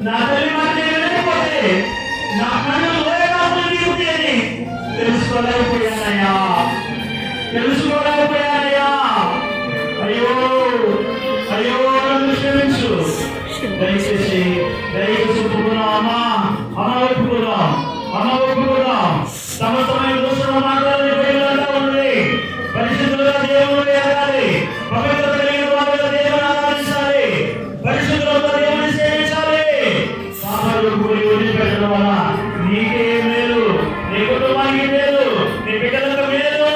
నా తల్లి మాట వినకపోతే నా కళ్ళు లోయగాపులు తీరుతాయని తెలుసుకోలేకపోయానయ్యా. అయ్యో అయ్యో నన్ను క్షమించు. దయచేసి ఒప్పుకున్నాం. అమ్మ ఒప్పుకున్నాం. సమస్తమైన దోషులు మాట్లాడే బయలుగా ఉంది. పరిశుద్ధులుగా దేవుడు ఎదగాలి. పవిత్రత కలిగిన వారుగా దేవుని ఆరాధించాలి. పరిశుద్ధులతో దేవుని సేవించాలి. పాపాలు కూడి వదిలిపెట్టడం వల్ల నీకే మేలు, నీ కుటుంబానికి మేలు, నీ బిడ్డలకు మేలు,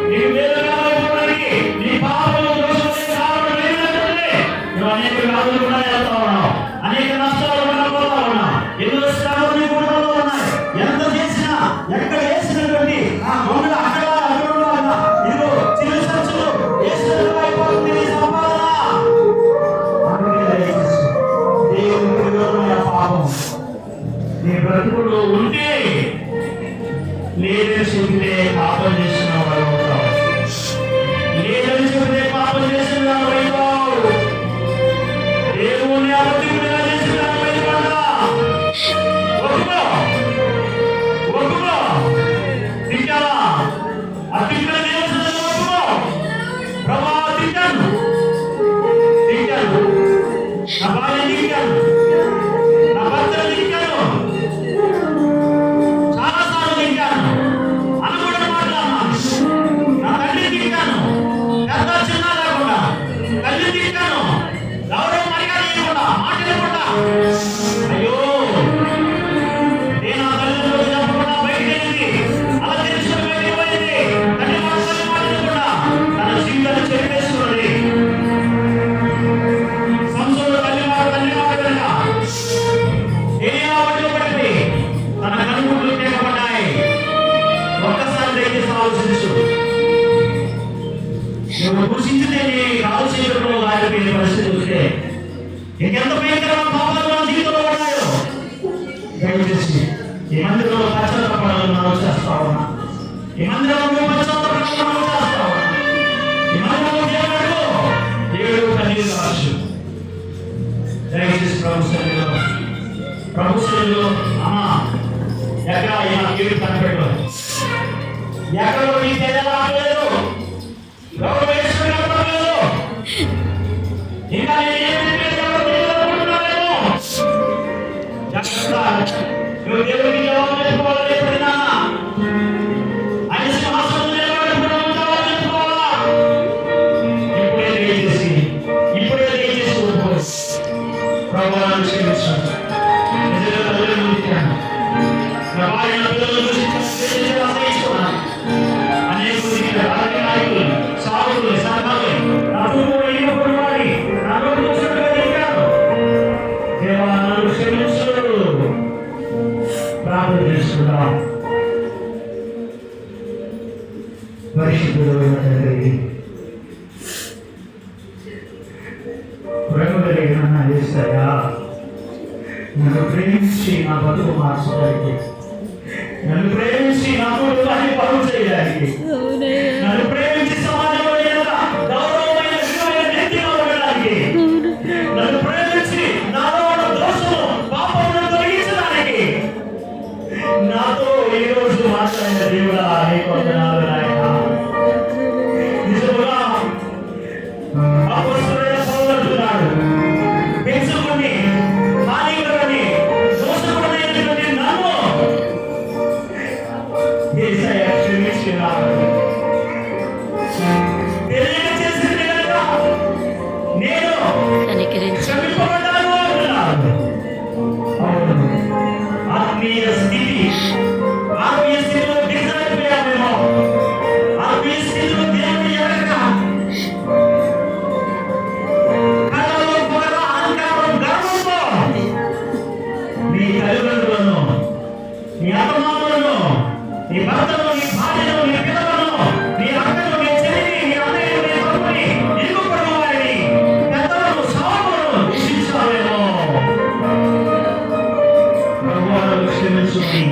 నీకు మేలు కావాలని నీ పాపలు దోషాలు కావడం లేదంటే నువ్వు అనేక వ్యాధులు కూడా వెళ్తా ఉన్నావు, అనేక నష్టాలు కూడా పోతా ఉన్నావు, ఎన్నో శ్రమలు నీ కుటుంబంలో ఉన్నాయి. ఎంత చేసినా ఎక్కడ వేసినటువంటి ఆ గొంగళ అక్కడ ఇదిగో చిన్న సంచులు వేసినట్టు అయిపోతుంది నీ సంపాదన. దేవునికి విరోధమైన పాపం నీ బ్రతుకులో ఉంటే లేదని చెబితే పాపం చేసిన వాడు అవుతావు. లేదని చెబితే పాపం చేసిన వాడు అవుతావు. దేవుని అబద్ధికుడిగా చేసిన వాడు అవుతాడా? ఒప్పుకో. తింటావా? అతిథుల దేవుని ఒప్పుకో. ప్రభా తింటాను, నా భార్య తింటాను, నా భర్త తింటాను, చాలా సార్లు తింటాను, అనుకున్న మాట్లాడినాను. నా తల్లి తింటాను, పెద్ద చిన్న లేకుండా తల్లి తింటాను, గౌరవం మర్యాద లేకుండా మాట్లాడకుండా. అయ్యో నేను ఆ తల్లితో చెప్పకుండా బయటికి వెళ్ళింది, అలా తెలుసుకుని బయటికి పోయింది. తల్లి మాట్లాడకుండా తన జీవితాన్ని చెప్పేసుకున్నది. సంసోను తల్లి మాట కనుక ఏలియా ఒడిలో పడింది, తన కనుగుడ్లు తేగబడ్డాయి. ఒక్కసారి దయచేసి ఆలోచించు. నువ్వు కృషించితే నీ రాజశేఖరంలో ఆగిపోయిన పరిస్థితి వస్తే ఇంకెంత భయంకరమైన పాపాలు మన జీవితంలో ఉన్నాయో దయచేసి ఈ మందిరంలో పశ్చాత్తపడాలని మనం చేస్తా ఉన్నా. ఈ మందిరంలో పశ్చాత్తపడాలని మనం చేస్తా ఉన్నా. ఈ మందిరంలో దేవుడు కన్నీరు రాసు. దయచేసి ప్రభు సన్నిధిలో అమ్మా ఎక్కడ ఇలా కీడు కనిపెట్టు, ఎక్కడో నీ తెల్ల రావట్లేదు, గౌరవ వేసుకోలేదు, ఇంకా నువ్వు దేవుడికి జవాబు చెప్పుకోవాలి. ఎప్పుడైనా ఆయన సింహాసనం చెప్పుకోవాలా? ఇప్పుడే దయచేసి ప్రభుత్వాన్ని క్షమించాను. నిజంగా తల్లిని ఉంచాను, నా భార్య పిల్లలను ఆశ్రయించుకున్నాను. అనేక రాజకీయ నాయకులు, సాగులు, సంఘాలు నా చూపు వెళ్ళినప్పుడు వాడి నా నోటి చూసినట్టుగా చెప్పాను. దేవా నన్ను క్షమించు. ప్రార్థన చేసుకుందాం. పరిశుద్ధుడైన తండ్రి, ప్రేమ కలిగిన నా యేసయ్యా, నన్ను ప్రేమించి నా బతుకు మార్చడానికి, నన్ను ప్రేమించి నా కుటుంబాన్ని బాగు చేయడానికి, నన్ను ప్రేమించి సమాజంలో గౌరవమైన విలువైన వ్యక్తిగా ఉండడానికి, నన్ను ప్రేమించి నాలో ఉన్న దోషము పాపమును తొలగించడానికి నాతో ఈ రోజు మాట్లాడిన దేవుడా నీకు వందనాలు నాయనా. నిజముగా అపొస్తలుడైన పౌలు అంటున్నాడు, పెంచుకుని హానికరని దోషకుడైనటువంటి నన్ను యేసయ్య క్షమించినాడు. తెలియక చేసింది కనుక నేను క్షమింపబడ్డాను అంటున్నాడు. అవును, ఆత్మీయ స్థితిలో దిగజారిపోయామేమో. ఆత్మీయ స్థితిలో దేవుని ఎడక కళ్ళలో పొగ, అహంకారం, గర్వంతో నీ తల్లిదండ్రులను, నీ అత్తమామలను, నీ భర్తను, నీ భార్యను, నీ పిల్లలను, నీ అక్కను, నీ చెల్లిని, నీ అన్నయ్యను, నీ తమ్ముని, ఇరుగు పొరుగు వారిని, పెద్దలను, సాకులను దూషించావేమో. ప్రభువారు క్షమించుని.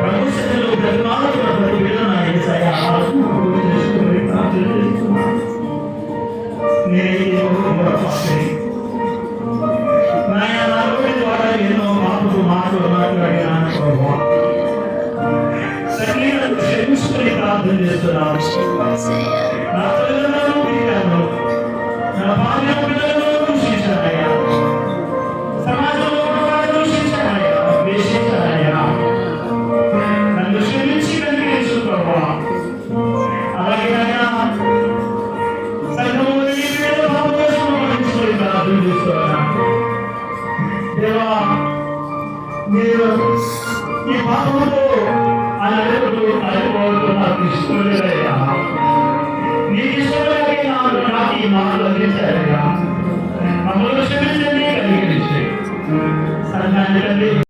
ప్రభు సన్నిధిలో బ్రతిమాలుతున్న ప్రతి బిడ్డను నా యేసయ్య ఆత్మకు తెలుసుకుని ప్రార్థన చేస్తున్నాను. నేనే యెహోవా పాపని, ప్రార్థన చేస్తున్నాను. నా తల్లిదండ్రులను పిలిచాను, నా భార్య పిల్లలను దూషించానయ్యా, సమాజంలో ఉన్నవారు దూషించానయ్యా, ద్వేషించానయ్యా. నన్ను క్షమించి కనిపించు ప్రభువా. అలాగే నాయనా సంఘంలో నీ పేరు భావోషం వహించుకొని ప్రార్థన చేస్తున్నాను. దేవా, మీరు ఈ పాపంతో అలరుడు అలరిపోతూ నాకు ఇష్టం లేదయ్యా. నీకు ఇష్టం లేక నాకు ఈ మాటలు అందించారయ్యా. మమ్మల్ని క్షమించండి, కలిగించండి. సంఘాన్ని